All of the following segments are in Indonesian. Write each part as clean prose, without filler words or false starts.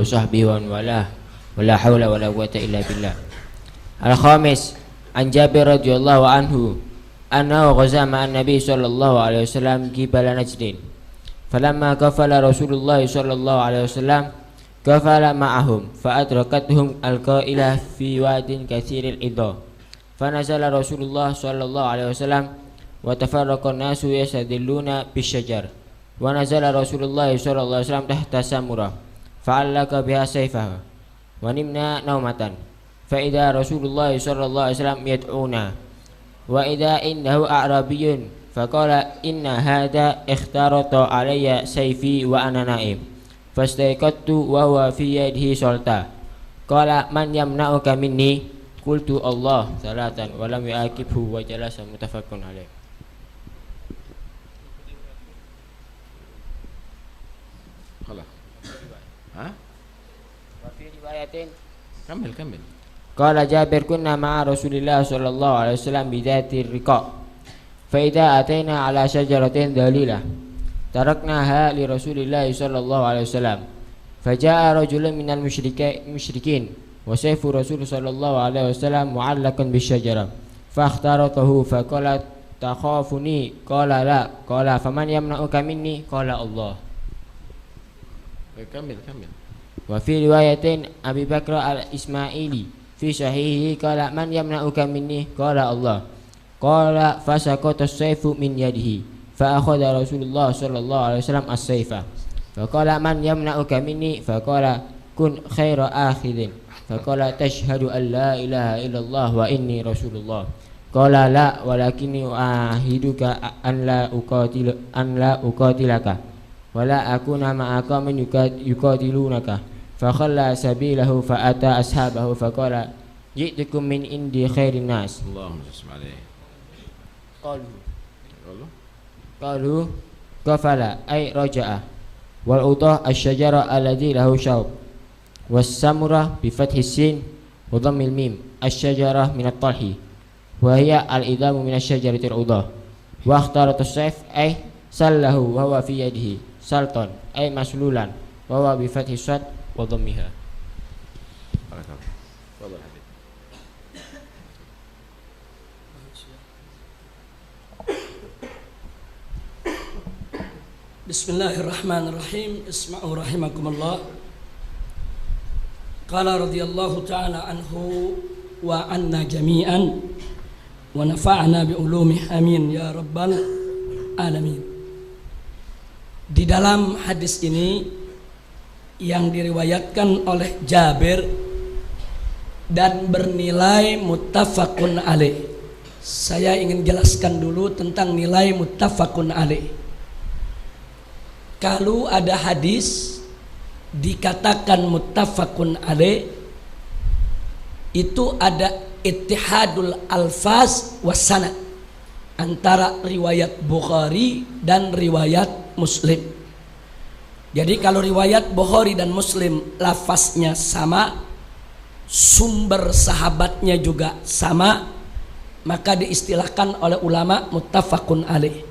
sahbihi wa walah wala haula wala quwwata illa billah. Al-khamis an Jabir radhiyallahu anhu annahu ghaza ma'an nabi sallallahu alaihi wasallam qibala Najdin falamma qafala Rasulullah sallallahu alaihi wasallam qafala ma'ahum fa adrakathum al-qa'ilah fi wadin katsiril idha fa nazala Rasulullah sallallahu alaihi wasallam wa tafarraqa an-nasu yastadilluna bisyajar wa nazala Rasulullah sallallahu alaihi wasallam tahta samurah fa'allaka biha sayfahu wa nimna naumatan fa idza Rasulullah sallallahu alaihi wasallam yad'una wa idza innahu a'rabiyyun faqala inna hadha ikhtarata alayya sayfi wa ana na'im fastayqattu wa huwa fi yadihi sulta qala man yamna'uka minni qultu Allah salatan wa lam yu'aqibhu wa jalasa muttafaqun alaih. كمل قال جابر كنا مع رسول الله صلى الله عليه وسلم بذات الرقاء فإذا أتينا على شجرة ذليلة تركناها لرسول الله صلى الله عليه وسلم فجاء رجل من المشركين وسيف رسول صلى الله عليه وسلم معلق بالشجرة فاخترطه فقال تخافني قال لا قال فمن يمنعك مني قال الله. كمل. وفي رواية أبي بكر الإسماعيلي في صحيحه قال من يمنعك مني قال الله قال فسقط السيف من يده فأخذ رسول الله صلى الله عليه وسلم السيف فقال من يمنعك مني فقال كن خير آخذ فقال تشهد أن لا إله إلا الله وإني رسول الله قال لا ولكني أعاهدك أن لا أقاتلك ولا أكون مع قوم يقاتلونك فخلى سبيله فأتى أصحابه فقال جئتكم من عند خير الناس. اللهم صل عليه. قالوا قفل أي رجع والعطاء الشجرة الذي له شوك والسمرة بفتح السين وضم الميم الشجرة من الطلح وهي الإدام من الشجرة العضاء واختارت السيف أي سله وهو في يده سلطان أي مسلولا وهو بفتح الصاد وضمها. Bismillahirrahmanirrahim. Isma'u rahimakumullah. Qala radhiyallahu ta'ala anhu wa anna jami'an wa nafa'na bi ulumih amin ya rabbal alamin. Di dalam hadis ini yang diriwayatkan oleh Jabir dan bernilai muttafaqun alaih. Saya ingin jelaskan dulu tentang nilai muttafaqun alaih. Kalau ada hadis dikatakan muttafaqun alaih, itu ada ittihadul alfaz was sanad antara riwayat Bukhari dan riwayat Muslim. Jadi kalau riwayat Bukhari dan Muslim lafaznya sama, sumber sahabatnya juga sama, maka diistilahkan oleh ulama muttafaqun alaih.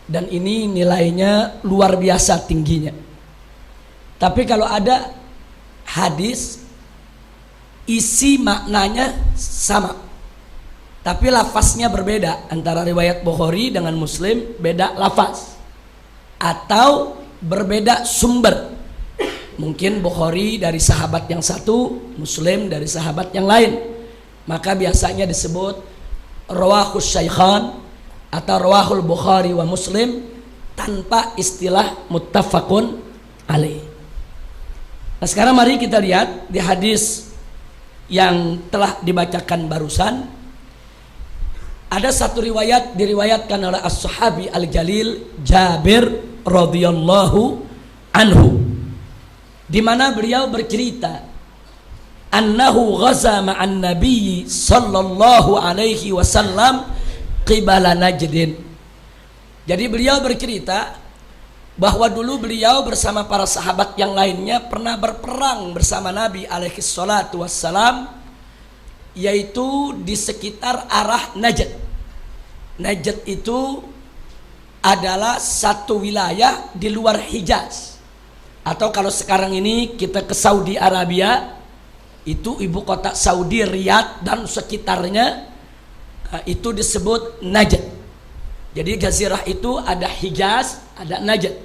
Dan ini nilainya luar biasa tingginya. Tapi kalau ada hadis isi maknanya sama, tapi lafaznya berbeda, antara riwayat Bukhari dengan Muslim beda lafaz atau berbeda sumber, mungkin Bukhari dari sahabat yang satu, Muslim dari sahabat yang lain, maka biasanya disebut rawahus syaikhan atau rawahul Bukhari wa Muslim tanpa istilah muttafaqun alaih. Nah sekarang mari kita lihat di hadis yang telah dibacakan barusan. Ada satu riwayat diriwayatkan oleh as-sahabi al-jalil Jabir radhiyallahu anhu, di mana beliau bercerita annahu ghaza ma'an nabiy sallallahu alaihi wasallam qibala Najdin. Jadi beliau bercerita bahwa dulu beliau bersama para sahabat yang lainnya pernah berperang bersama Nabi alaihi salatu wassalam, yaitu di sekitar arah Najd. Najd itu adalah satu wilayah di luar Hijaz. Atau kalau sekarang ini kita ke Saudi Arabia, itu ibu kota Saudi Riyadh dan sekitarnya, itu disebut Najd. Jadi Jazirah itu ada Hijaz, ada Najd.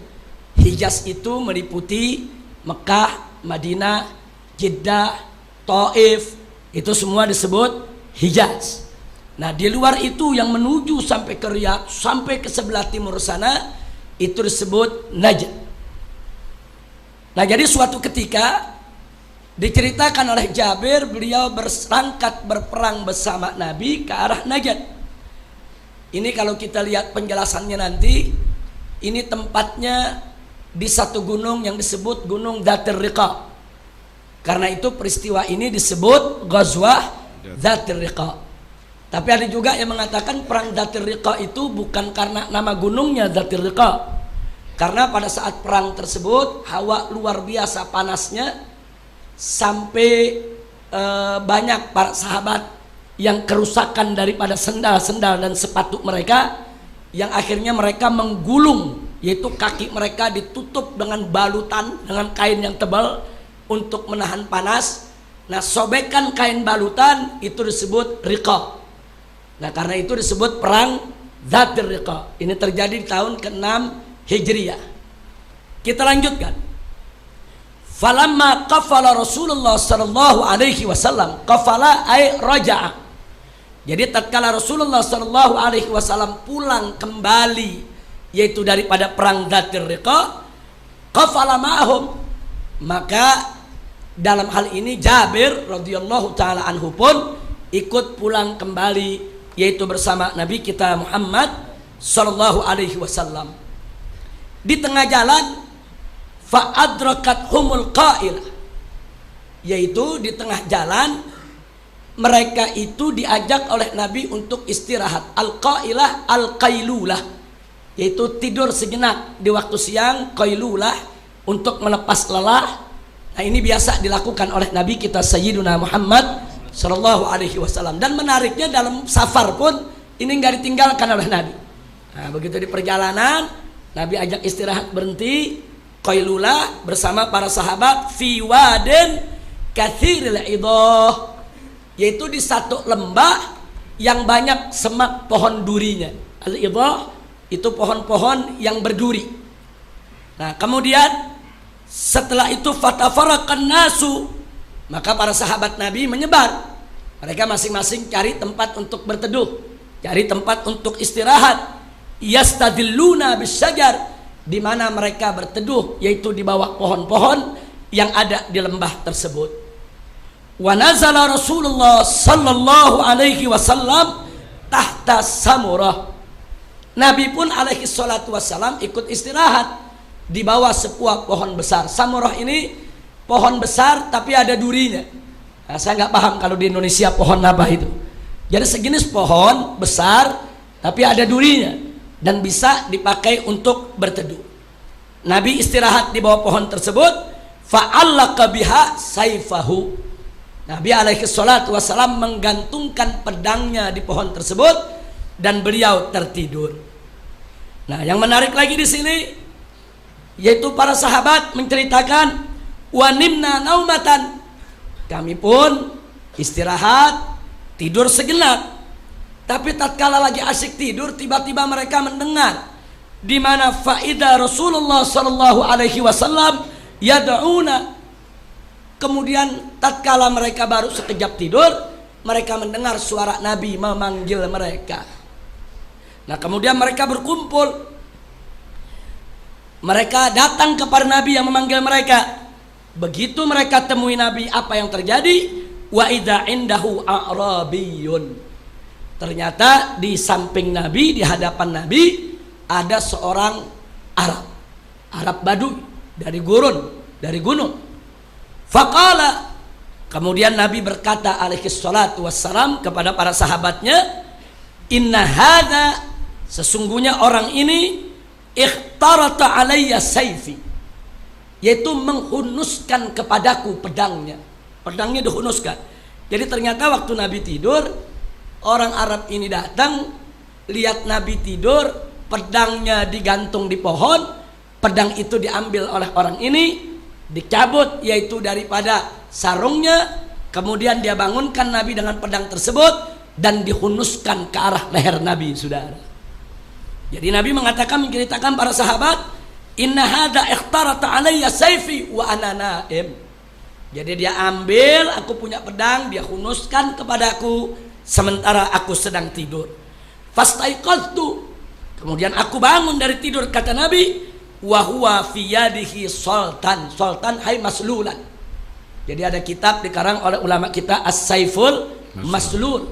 Hijaz itu meliputi Mekah, Madinah, Jeddah, Taif, itu semua disebut Hijaz. Nah di luar itu yang menuju sampai ke Riyadh, sampai ke sebelah timur sana, itu disebut Najd. Nah jadi suatu ketika diceritakan oleh Jabir, beliau berangkat berperang bersama Nabi ke arah Najd. Ini kalau kita lihat penjelasannya nanti, ini tempatnya di satu gunung yang disebut Gunung Dzatir Riqa. Karena itu peristiwa ini disebut Ghazwah Dzatir Riqa. Tapi ada juga yang mengatakan perang Dzatir Riqa itu bukan karena nama gunungnya Dzatir Riqa, karena pada saat perang tersebut hawa luar biasa panasnya, sampai banyak para sahabat yang kerusakan daripada sendal-sendal dan sepatu mereka, yang akhirnya mereka menggulung, yaitu kaki mereka ditutup dengan balutan, dengan kain yang tebal untuk menahan panas. Nah sobekan kain balutan itu disebut riqa. Nah karena itu disebut perang Dzatir Riqa. Ini terjadi di tahun ke-6 Hijriah. Kita lanjutkan. Falamma qafala Rasulullah sallallahu alaihi wasallam, qafala ay raja'a. Jadi tatkala Rasulullah sallallahu alaihi wasallam pulang kembali, yaitu daripada perang Dzatir Riqa, qafala ma'hum, maka dalam hal ini Jabir radhiyallahu taala anhu pun ikut pulang kembali, yaitu bersama Nabi kita Muhammad sallallahu alaihi wasallam. Di tengah jalan fa'adrakat humul qailah, yaitu di tengah jalan mereka itu diajak oleh Nabi untuk istirahat. Al-qailah al-qailulah, yaitu tidur sejenak di waktu siang, qailulah untuk melepas lelah. Nah ini biasa dilakukan oleh Nabi kita Sayyiduna Muhammad sallallahu alaihi wasallam. Dan menariknya dalam safar pun ini nggak ditinggalkan oleh Nabi. Nah begitu di perjalanan Nabi ajak istirahat, berhenti qailulah bersama para sahabat fi wadin katsiril idah, yaitu di satu lembah yang banyak semak pohon durinya. Al-idah itu pohon-pohon yang berduri. Nah kemudian setelah itu fatafaraqan nasu, maka para sahabat Nabi menyebar. Mereka masing-masing cari tempat untuk berteduh, cari tempat untuk istirahat. Yastadilluna bisyajar, di mana mereka berteduh, yaitu di bawah pohon-pohon yang ada di lembah tersebut. Wa nazala Rasulullah sallallahu alaihi wasallam tahta samurah. Nabi pun alaihi salatu wasallam ikut istirahat di bawah sebuah pohon besar. Samurah ini pohon besar tapi ada durinya. Nah, saya nggak paham kalau di Indonesia pohon apa itu. Jadi sejenis pohon besar tapi ada durinya dan bisa dipakai untuk berteduh. Nabi istirahat di bawah pohon tersebut. Fa'allaqa biha saifahu. Nabi alaihi salatu wasallam menggantungkan pedangnya di pohon tersebut dan beliau tertidur. Nah, yang menarik lagi di sini yaitu para sahabat menceritakan wa nimna naumatan, kami pun istirahat tidur sejenak. Tapi tatkala lagi asyik tidur, tiba-tiba mereka mendengar di mana faida Rasulullah sallallahu alaihi wasallam yad'una. Kemudian tatkala mereka baru sekejap tidur, mereka mendengar suara Nabi memanggil mereka. Nah, kemudian mereka berkumpul. Mereka datang kepada Nabi yang memanggil mereka. Begitu mereka temui Nabi, apa yang terjadi? Wa idza indahu a'rabiyun. Ternyata di samping Nabi, di hadapan Nabi ada seorang Arab Baduy dari gurun, dari gunung. Faqala, kemudian Nabi berkata alaihi salatu wassalam kepada para sahabatnya, inna hadza, sesungguhnya orang ini ikhtarata alayya sayfi, yaitu menghunuskan kepadaku pedangnya. Pedangnya dihunuskan. Jadi ternyata waktu Nabi tidur, orang Arab ini datang, lihat Nabi tidur, pedangnya digantung di pohon, pedang itu diambil oleh orang ini, dicabut yaitu daripada sarungnya, kemudian dia bangunkan Nabi dengan pedang tersebut dan dihunuskan ke arah leher Nabi, saudara. Jadi Nabi mengatakan, menceritakan para sahabat, inna hadza ikhtarata alayya sayfi wa ana naim. Jadi dia ambil, aku punya pedang, dia hunuskan kepadaku sementara aku sedang tidur. Fastaiqadtu, kemudian aku bangun dari tidur, kata Nabi, wa huwa fi yadihi sultan. Sultan hay maslulan. Jadi ada kitab dikarang oleh ulama kita As-Saiful Maslul,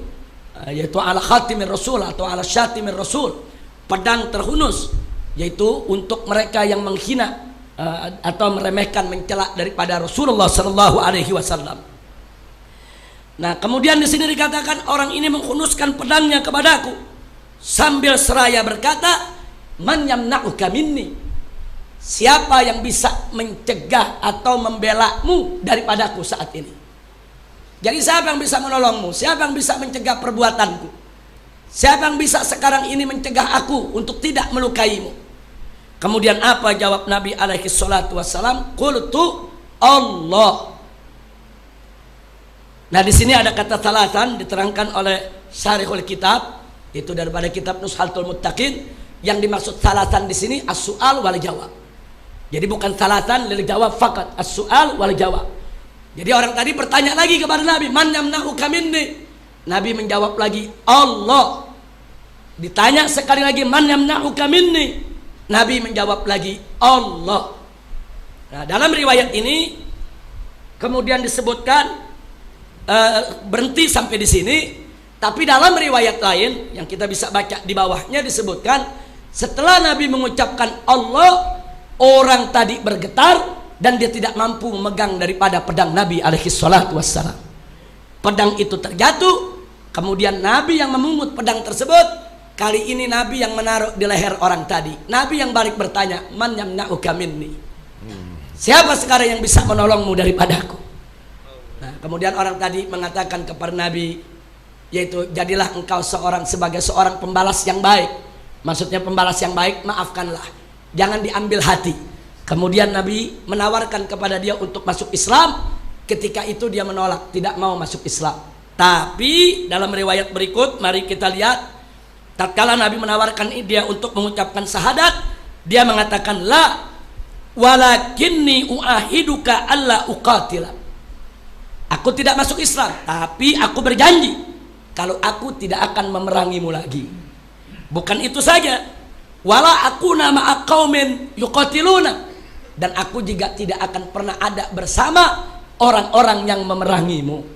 yaitu ala khatimir rasul atau ala syatimir rasul, pedang terhunus, yaitu untuk mereka yang menghina atau meremehkan, mencela daripada Rasulullah sallallahu alaihi wasallam. Nah, kemudian di sini dikatakan orang ini menghunuskan pedangnya kepadaku sambil seraya berkata, man yamna'uka minni, siapa yang bisa mencegah atau membelamu daripadaku saat ini? Jadi siapa yang bisa menolongmu? Siapa yang bisa mencegah perbuatanku? Siapa yang bisa sekarang ini mencegah aku untuk tidak melukaimu? Kemudian apa jawab Nabi alaihi salatu wassalam? Qultu Allah. Nah, di sini ada kata salatan diterangkan oleh Syarihul Kitab, itu daripada kitab Nushatul Muttaqin. Yang dimaksud salatan di sini as-su'al wal jawab. Jadi bukan salatan lil jawab fakat, as-su'al wal jawab. Jadi orang tadi bertanya lagi kepada Nabi, man yamna'uka minni? Nabi menjawab lagi, Allah. Ditanya sekali lagi, man yamna'uka minni? Nabi menjawab lagi, Allah. Nah, dalam riwayat ini kemudian disebutkan berhenti sampai di sini, tapi dalam riwayat lain yang kita bisa baca di bawahnya disebutkan setelah Nabi mengucapkan Allah, orang tadi bergetar dan dia tidak mampu memegang daripada pedang Nabi alaihi salatu wassalam. Pedang itu terjatuh, kemudian Nabi yang memungut pedang tersebut. Kali ini Nabi yang menaruh di leher orang tadi. Nabi yang balik bertanya, man yamna'uka minni? Siapa sekarang yang bisa menolongmu daripadaku? Nah, kemudian orang tadi mengatakan kepada Nabi, yaitu jadilah engkau sebagai seorang pembalas yang baik. Maksudnya pembalas yang baik, maafkanlah, jangan diambil hati. Kemudian Nabi menawarkan kepada dia untuk masuk Islam. Ketika itu dia menolak, tidak mau masuk Islam. Tapi dalam riwayat berikut, mari kita lihat, tatkala Nabi menawarkan dia untuk mengucapkan syahadat, dia mengatakan, la walakinni uahiduka alla uqatila. Aku tidak masuk Islam, tapi aku berjanji kalau aku tidak akan memerangimu lagi. Bukan itu saja, wala akuna ma'a qaumin yuqatiluna, dan aku juga tidak akan pernah ada bersama orang-orang yang memerangimu.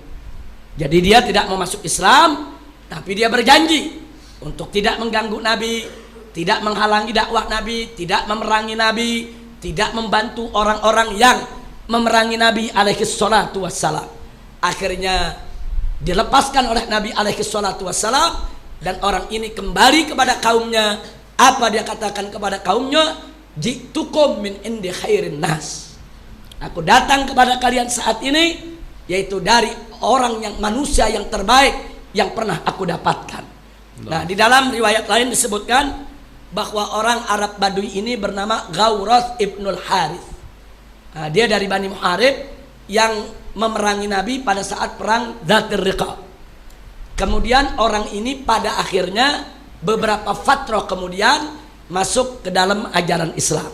Jadi dia tidak mau masuk Islam, tapi dia berjanji untuk tidak mengganggu Nabi, tidak menghalangi dakwah Nabi, tidak memerangi Nabi, tidak membantu orang-orang yang memerangi Nabi alaihi salatu wassalam. Akhirnya dilepaskan oleh Nabi alaihi salatu wassalam, dan orang ini kembali kepada kaumnya. Apa dia katakan kepada kaumnya? Jitukum min indi khairin nas. Aku datang kepada kalian saat ini, yaitu dari orang yang manusia yang terbaik yang pernah aku dapatkan. Nah, di dalam riwayat lain disebutkan bahwa orang Arab Badui ini bernama Ghawrath ibnul Harith. Nah, dia dari Bani Muharib yang memerangi Nabi pada saat perang Dzatir Riqa. Kemudian orang ini pada akhirnya beberapa fatrah kemudian masuk ke dalam ajaran Islam.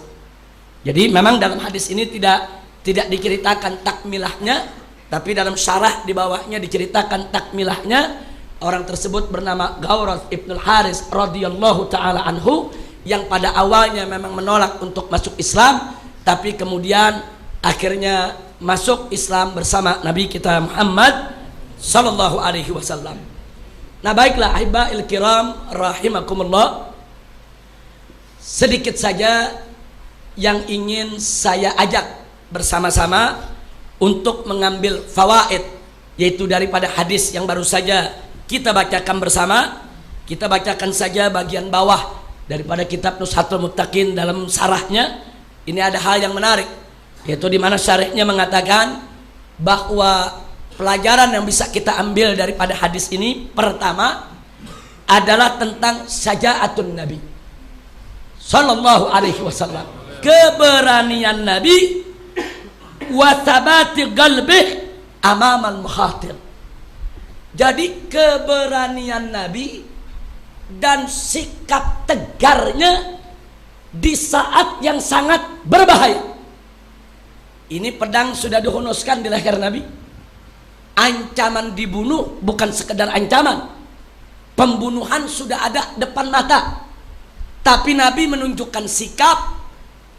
Jadi memang dalam hadis ini tidak diceritakan takmilahnya, tapi dalam syarah di bawahnya diceritakan takmilahnya. Orang tersebut bernama Ghawrath ibnul Haris radhiyallahu taala anhu, yang pada awalnya memang menolak untuk masuk Islam, tapi kemudian akhirnya masuk Islam bersama Nabi kita Muhammad sallallahu alaihi wasallam. Nah, baiklah ahibbail kiram rahimakumullah, sedikit saja yang ingin saya ajak bersama-sama untuk mengambil fawaid, yaitu daripada hadis yang baru saja kita bacakan bersama. Kita bacakan saja bagian bawah daripada kitab Nushatul Muttaqin dalam syarahnya. Ini ada hal yang menarik, yaitu di mana syarahnya mengatakan bahwa pelajaran yang bisa kita ambil daripada hadis ini, pertama adalah tentang syaja'atun Nabi sallallahu alaihi wasallam, keberanian Nabi wa thabati qalbih amamal makhatir. Jadi keberanian Nabi dan sikap tegarnya di saat yang sangat berbahaya. Ini pedang sudah dihunuskan di leher Nabi. Ancaman dibunuh bukan sekedar ancaman, pembunuhan sudah ada depan mata. Tapi Nabi menunjukkan sikap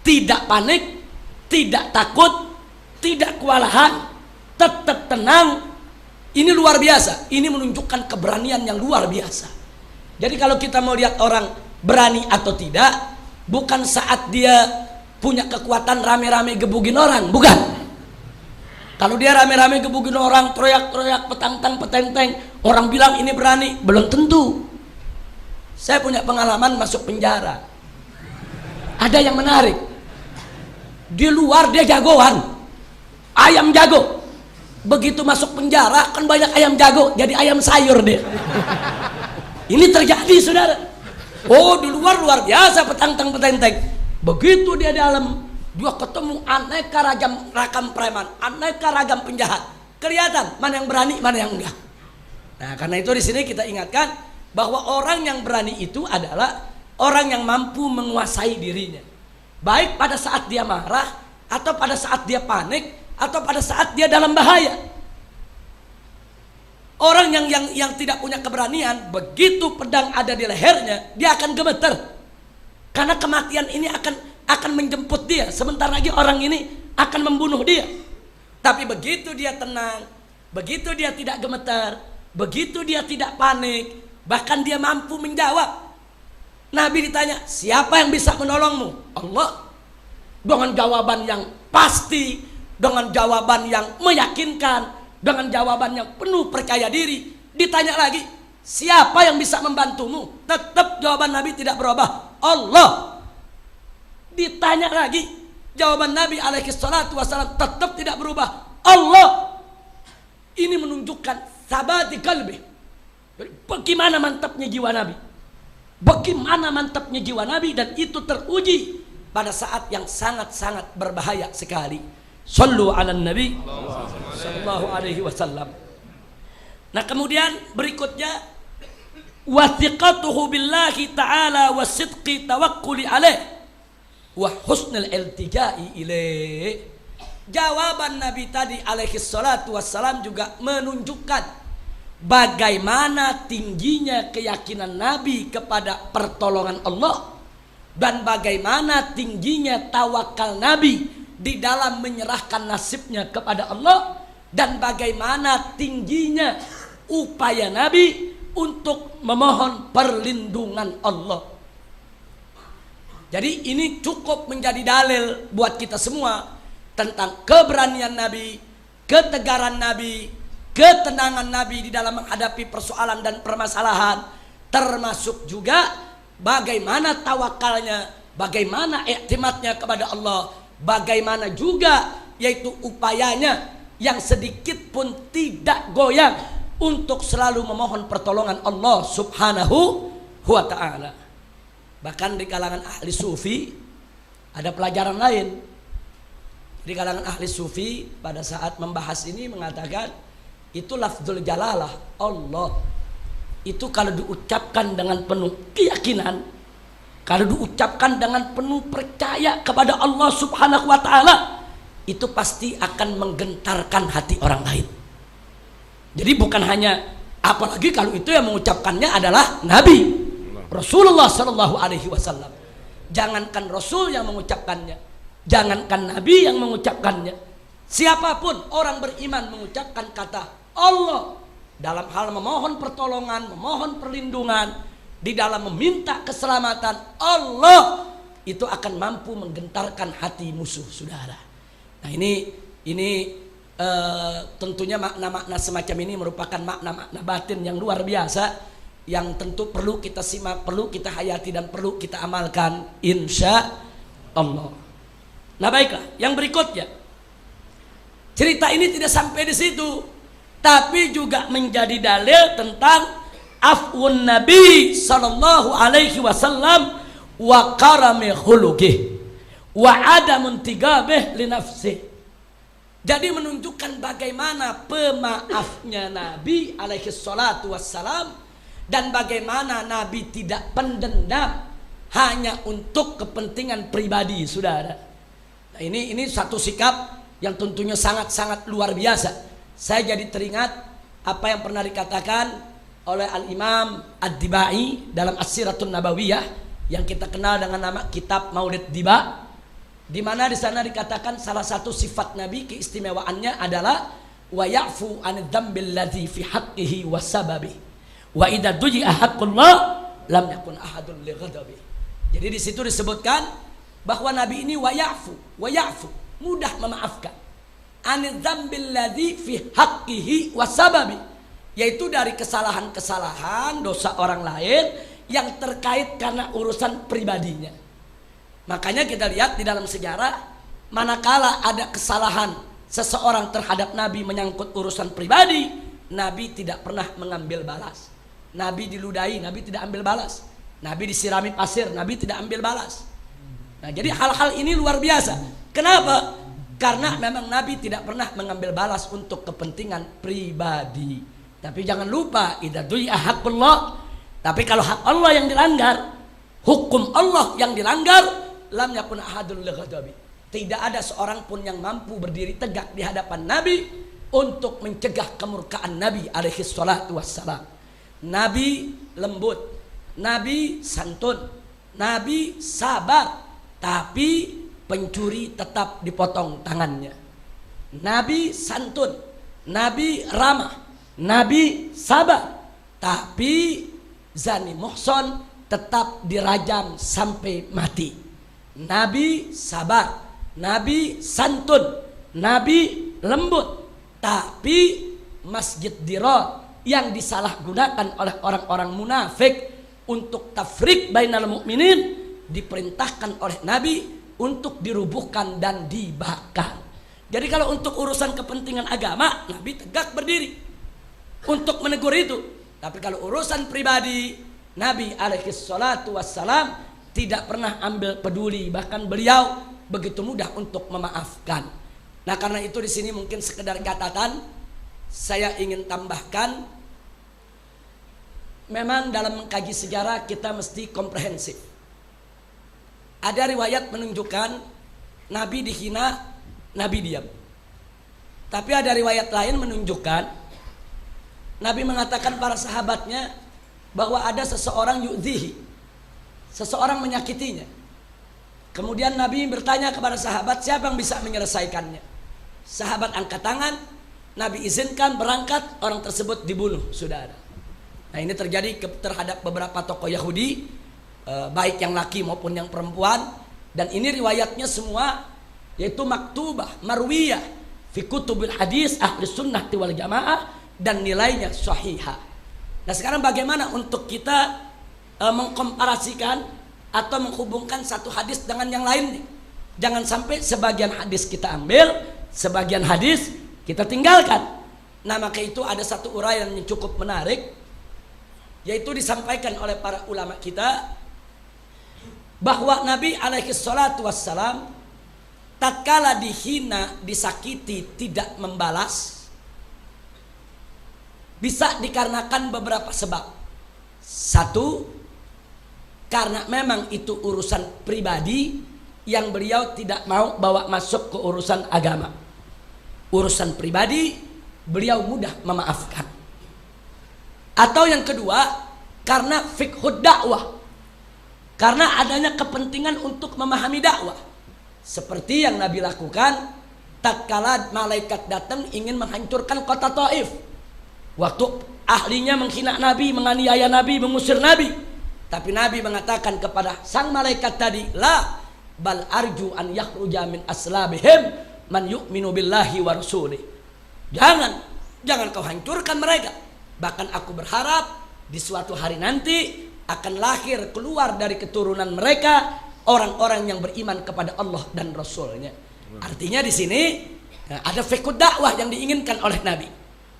tidak panik, tidak takut, tidak kewalahan, tetap tenang. Ini luar biasa. Ini menunjukkan keberanian yang luar biasa. Jadi kalau kita mau lihat orang berani atau tidak, bukan saat dia punya kekuatan rame-rame gebugin orang, bukan. Kalau dia rame-rame gebugin orang, teriak-teriak, petantang, petenteng, orang bilang ini berani, belum tentu. Saya punya pengalaman masuk penjara. Ada yang menarik. Di luar dia jagoan, ayam jago. Begitu masuk penjara kan banyak ayam jago, jadi ayam sayur dia. Ini terjadi, saudara. Oh, di luar luar biasa petantang, petenteng. Begitu dia dalam, dia ketemu aneka ragam preman, aneka ragam penjahat. Kelihatan mana yang berani, mana yang enggak. Nah, karena itu di sini kita ingatkan bahwa orang yang berani itu adalah orang yang mampu menguasai dirinya. Baik pada saat dia marah, atau pada saat dia panik, atau pada saat dia dalam bahaya. Orang yang tidak punya keberanian, begitu pedang ada di lehernya, dia akan gemeter. Karena kematian ini akan menjemput dia. Sebentar lagi orang ini akan membunuh dia. Tapi begitu dia tenang, begitu dia tidak gemetar, begitu dia tidak panik, bahkan dia mampu menjawab. Nabi ditanya, siapa yang bisa menolongmu? Allah. Dengan jawaban yang pasti, dengan jawaban yang meyakinkan, dengan jawaban yang penuh percaya diri. Ditanya lagi, siapa yang bisa membantumu? Tetap jawaban Nabi tidak berubah, Allah. Ditanya lagi, jawaban Nabi alaihi salatu wassalam tetap tidak berubah, Allah. Ini menunjukkan sabati qalbi. Bagaimana mantapnya jiwa Nabi, bagaimana mantapnya jiwa Nabi, dan itu teruji pada saat yang sangat-sangat berbahaya sekali. Sallu ala Nabi sallallahu alaihi wasallam. Nah, kemudian berikutnya, wathiqatuhu billahi ta'ala wa sidqi tawakkuli alaih wa husnul iltija'i ilaih. Jawaban Nabi tadi alaihi salatu wassalam juga menunjukkan bagaimana tingginya keyakinan Nabi kepada pertolongan Allah, dan bagaimana tingginya tawakal Nabi di dalam menyerahkan nasibnya kepada Allah, dan bagaimana tingginya upaya Nabi untuk memohon perlindungan Allah. Jadi ini cukup menjadi dalil buat kita semua tentang keberanian Nabi, ketegaran Nabi, ketenangan Nabi di dalam menghadapi persoalan dan permasalahan, termasuk juga bagaimana tawakalnya, bagaimana iktimatnya kepada Allah, bagaimana juga yaitu upayanya yang sedikit pun tidak goyang untuk selalu memohon pertolongan Allah subhanahu wa ta'ala. Bahkan di kalangan ahli sufi ada pelajaran lain. Di kalangan ahli sufi pada saat membahas ini mengatakan, itu lafzul jalalah Allah, itu kalau diucapkan dengan penuh keyakinan, kalau diucapkan dengan penuh percaya kepada Allah subhanahu wa ta'ala, itu pasti akan menggentarkan hati orang lain. Jadi bukan hanya, apalagi kalau itu yang mengucapkannya adalah Nabi Rasulullah sallallahu alaihi wasallam. Jangankan Rasul yang mengucapkannya, jangankan Nabi yang mengucapkannya, siapapun orang beriman mengucapkan kata Allah dalam hal memohon pertolongan, memohon perlindungan, di dalam meminta keselamatan, Allah itu akan mampu menggentarkan hati musuh, saudara. Nah, ini tentunya makna-makna semacam ini merupakan makna-makna batin yang luar biasa, yang tentu perlu kita simak, perlu kita hayati, dan perlu kita amalkan insya Allah. Nah, baiklah, yang berikutnya, cerita ini tidak sampai di situ, tapi juga menjadi dalil tentang afwun Nabi sallallahu alaihi wasallam wa karami khuluqih wa adamun tigabih li nafsih. Jadi menunjukkan bagaimana pemaafnya Nabi alaihi salatu wassalam, dan bagaimana Nabi tidak pendendam hanya untuk kepentingan pribadi, saudara. Nah, ini satu sikap yang tentunya sangat-sangat luar biasa. Saya jadi teringat apa yang pernah dikatakan oleh Al-Imam Ad-Dibai dalam As-Siratun Nabawiyah yang kita kenal dengan nama kitab Maulid Diba, di mana di sana dikatakan salah satu sifat Nabi, keistimewaannya adalah wa ya'fu 'anil dzambil ladzi fi haqqihi wa sababi wa idza duji'a haqqullah lam yakun ahadun li ghadabi. Jadi di situ disebutkan bahwa Nabi ini wa ya'fu, mudah memaafkan, 'anil dzambil ladzi fi haqqihi wa sababi, yaitu dari kesalahan-kesalahan dosa orang lain yang terkait karena urusan pribadinya. Makanya kita lihat di dalam sejarah, manakala ada kesalahan seseorang terhadap Nabi menyangkut urusan pribadi, Nabi tidak pernah mengambil balas. Nabi diludahi, Nabi tidak ambil balas. Nabi disirami pasir, Nabi tidak ambil balas. Nah, jadi hal-hal ini luar biasa. Kenapa? Karena memang Nabi tidak pernah mengambil balas untuk kepentingan pribadi. Tapi jangan lupa, idza du'i'a haqqullah. Tapi kalau hak Allah yang dilanggar, hukum Allah yang dilanggar, lam yakun ahadun li ghadabi. Tidak ada seorang pun yang mampu berdiri tegak di hadapan Nabi untuk mencegah kemurkaan Nabi alaihi salatu wassalam. Nabi lembut, Nabi santun, Nabi sabar, tapi pencuri tetap dipotong tangannya. Nabi santun, Nabi ramah, Nabi sabar, tapi zani muhson tetap dirajam sampai mati. Nabi sabar, Nabi santun, Nabi lembut, tapi Masjid Dirar yang disalahgunakan oleh orang-orang munafik untuk tafrik bainal mukminin diperintahkan oleh Nabi untuk dirubuhkan dan dibakar. Jadi kalau untuk urusan kepentingan agama, Nabi tegak berdiri untuk menegur itu. Tapi kalau urusan pribadi, Nabi alaihi salatu wassalam tidak pernah ambil peduli, bahkan beliau begitu mudah untuk memaafkan. Nah, karena itu di sini mungkin sekedar catatan, saya ingin tambahkan, memang dalam mengkaji sejarah kita mesti komprehensif. Ada riwayat menunjukkan Nabi dihina, Nabi diam. Tapi ada riwayat lain menunjukkan Nabi mengatakan para sahabatnya bahwa ada seseorang yu'dhihi, seseorang menyakitinya. Kemudian Nabi bertanya kepada sahabat, siapa yang bisa menyelesaikannya? Sahabat angkat tangan, Nabi izinkan berangkat, orang tersebut dibunuh, saudara. Nah, ini terjadi terhadap beberapa tokoh Yahudi, baik yang laki maupun yang perempuan. Dan ini riwayatnya semua yaitu maktubah, marwiyah fi kutubil hadis ahli sunnah wal jamaah, dan nilainya sahihah. Nah, sekarang bagaimana untuk kita mengkomparasikan atau menghubungkan satu hadis dengan yang lain nih? Jangan sampai sebagian hadis kita ambil, sebagian hadis kita tinggalkan. Nah, maka itu ada satu uraian yang cukup menarik, yaitu disampaikan oleh para ulama kita bahwa Nabi alaihi salatu wassalam tatkala dihina, disakiti, tidak membalas, bisa dikarenakan beberapa sebab. Satu, karena memang itu urusan pribadi yang beliau tidak mau bawa masuk ke urusan agama. Urusan pribadi beliau mudah memaafkan. Atau yang kedua, karena fiqhud dakwah, karena adanya kepentingan untuk memahami dakwah. Seperti yang Nabi lakukan tatkala malaikat datang ingin menghancurkan kota Taif. Waktu ahlinya menghina Nabi, menganiaya Nabi, mengusir Nabi. Tapi Nabi mengatakan kepada sang malaikat tadi, la bal arju an yakhruja min aslabihim man yu'minu billahi wa rasulih. Jangan kau hancurkan mereka. Bahkan aku berharap di suatu hari nanti akan lahir keluar dari keturunan mereka orang-orang yang beriman kepada Allah dan Rasulnya. Artinya di sini ada fiqh dakwah yang diinginkan oleh Nabi.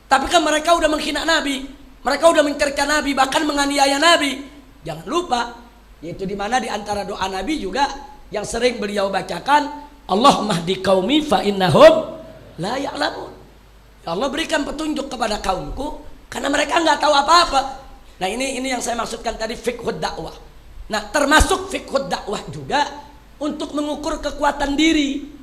Tapi kan mereka udah menghina Nabi, mereka udah mencerca Nabi, bahkan menganiaya Nabi. Jangan lupa, yaitu di mana di antara doa Nabi juga yang sering beliau bacakan, Allahumma hdi qaumi fa innahum la ya'lamun. Ya Allah berikan petunjuk kepada kaumku karena mereka nggak tahu apa-apa. Nah ini yang saya maksudkan tadi fiqhud dakwah. Nah termasuk fiqhud dakwah juga untuk mengukur kekuatan diri.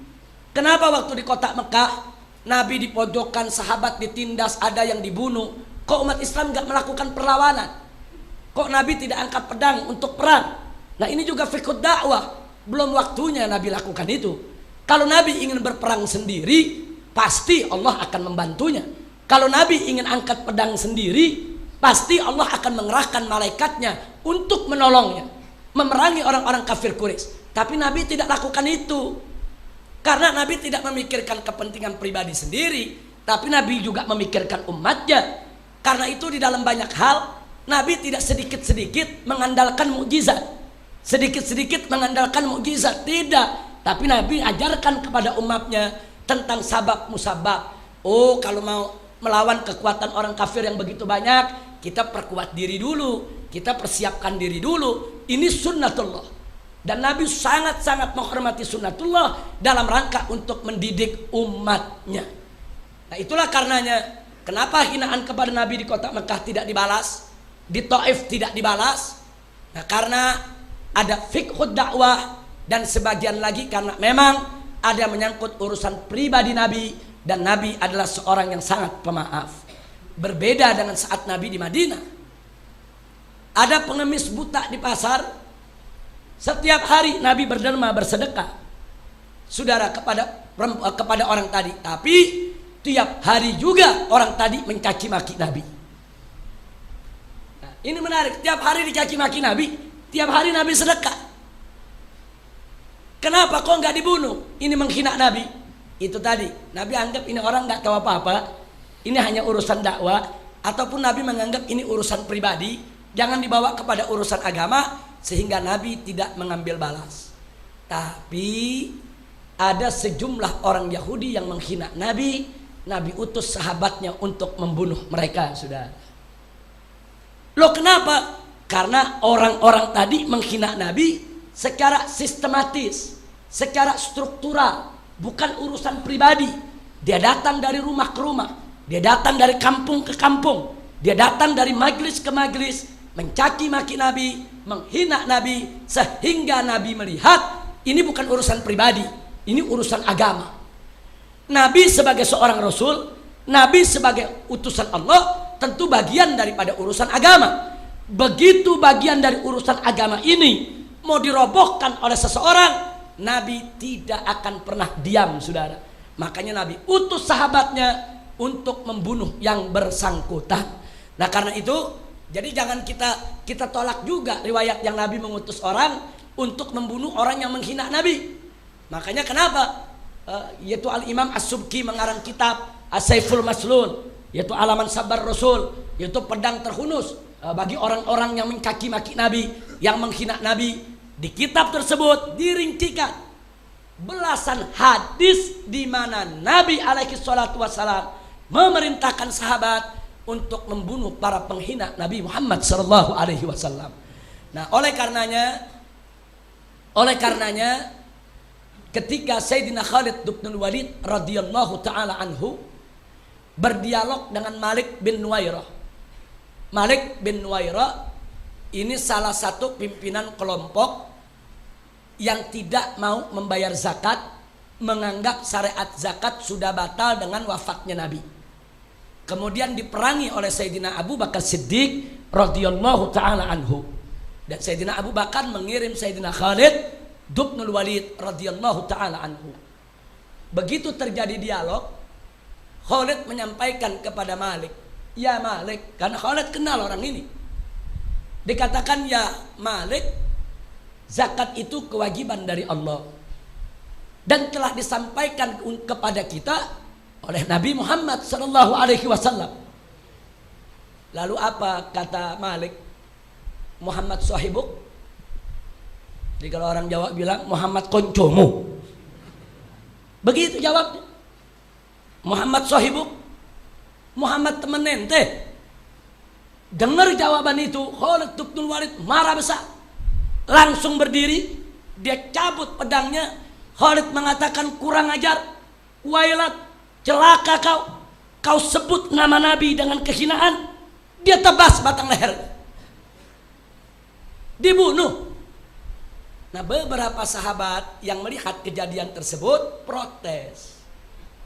Kenapa waktu di kota Mekah Nabi dipojokkan, sahabat ditindas, ada yang dibunuh, kok umat Islam nggak melakukan perlawanan? Kok Nabi tidak angkat pedang untuk perang? Nah ini juga fiqhud dakwah. Belum waktunya Nabi lakukan itu. Kalau Nabi ingin berperang sendiri, pasti Allah akan membantunya. Kalau Nabi ingin angkat pedang sendiri, pasti Allah akan mengerahkan malaikatnya untuk menolongnya, memerangi orang-orang kafir Quraisy. Tapi Nabi tidak lakukan itu, karena Nabi tidak memikirkan kepentingan pribadi sendiri, tapi Nabi juga memikirkan umatnya. Karena itu di dalam banyak hal Nabi tidak sedikit-sedikit mengandalkan mukjizat, sedikit-sedikit mengandalkan mukjizat, tidak. Tapi Nabi ajarkan kepada umatnya tentang sabab musabab. Oh, kalau mau melawan kekuatan orang kafir yang begitu banyak, kita perkuat diri dulu, kita persiapkan diri dulu. Ini sunnatullah. Dan Nabi sangat-sangat menghormati sunnatullah dalam rangka untuk mendidik umatnya. Nah itulah karenanya kenapa hinaan kepada Nabi di kota Mekah tidak dibalas, di Taif tidak dibalas. Nah karena ada fiqhud dakwah, dan sebagian lagi karena memang ada menyangkut urusan pribadi Nabi, dan Nabi adalah seorang yang sangat pemaaf. Berbeda dengan saat Nabi di Madinah. Ada pengemis buta di pasar, setiap hari Nabi berderma bersedekah, saudara, kepada orang tadi. Tapi tiap hari juga orang tadi mencaci maki Nabi. Nah, ini menarik, tiap hari dicaci maki Nabi, tiap hari Nabi sedekah. Kenapa kok nggak dibunuh? Ini menghina Nabi. Itu tadi, Nabi anggap ini orang nggak tahu apa-apa, ini hanya urusan dakwah, ataupun Nabi menganggap ini urusan pribadi, jangan dibawa kepada urusan agama, sehingga Nabi tidak mengambil balas. Tapi ada sejumlah orang Yahudi yang menghina Nabi. Nabi utus sahabatnya untuk membunuh mereka, sudah. Loh kenapa? Karena orang-orang tadi menghina Nabi secara sistematis, secara struktural, bukan urusan pribadi. Dia datang dari rumah ke rumah, dia datang dari kampung ke kampung, dia datang dari majlis ke majlis, mencaci maki Nabi, menghina Nabi, sehingga Nabi melihat ini bukan urusan pribadi, ini urusan agama. Nabi sebagai seorang Rasul, Nabi sebagai utusan Allah, tentu bagian daripada urusan agama. Begitu bagian dari urusan agama ini mau dirobohkan oleh seseorang, Nabi tidak akan pernah diam, saudara. Makanya Nabi utus sahabatnya untuk membunuh yang bersangkutan. Nah karena itu, jadi jangan kita tolak juga riwayat yang Nabi mengutus orang untuk membunuh orang yang menghina Nabi. Makanya kenapa? Yaitu Al-Imam As-Subki mengarang kitab As-Saiful Maslul, yaitu alaman sabar Rasul, yaitu pedang terhunus bagi orang-orang yang mencaci maki Nabi, yang menghina Nabi. Di kitab tersebut dirincikan belasan hadis di mana Nabi alaihi salatu wassalam memerintahkan sahabat untuk membunuh para penghina Nabi Muhammad sallallahu alaihi wasallam. Nah, oleh karenanya ketika Sayyidina Khalid bin Walid radhiyallahu taala anhu berdialog dengan Malik bin Nuwairah. Malik bin Nuwairah ini salah satu pimpinan kelompok yang tidak mau membayar zakat, menganggap syariat zakat sudah batal dengan wafatnya Nabi. Kemudian diperangi oleh Sayyidina Abu Bakar Siddiq radhiyallahu taala anhu. Dan Sayyidina Abu Bakar mengirim Sayyidina Khalid bin Walid radhiyallahu taala anhu. Begitu terjadi dialog, Khalid menyampaikan kepada Malik, "Ya Malik," karena Khalid kenal orang ini. Dikatakan, "Ya Malik, zakat itu kewajiban dari Allah dan telah disampaikan kepada kita oleh Nabi Muhammad sallallahu alaihi wasallam." Lalu apa kata Malik? "Muhammad sahibuk." Jadi kalau orang Jawa bilang Muhammad koncomu, begitu jawabnya. Muhammad sahibuk, Muhammad temen ente. Dengar jawaban itu, Khalid bin Walid marah besar, langsung berdiri, dia cabut pedangnya. Khalid mengatakan, "Kurang ajar, wailat, celaka kau sebut nama Nabi dengan kehinaan, dia tebas batang leher, dibunuh. Nah, beberapa sahabat yang melihat kejadian tersebut protes,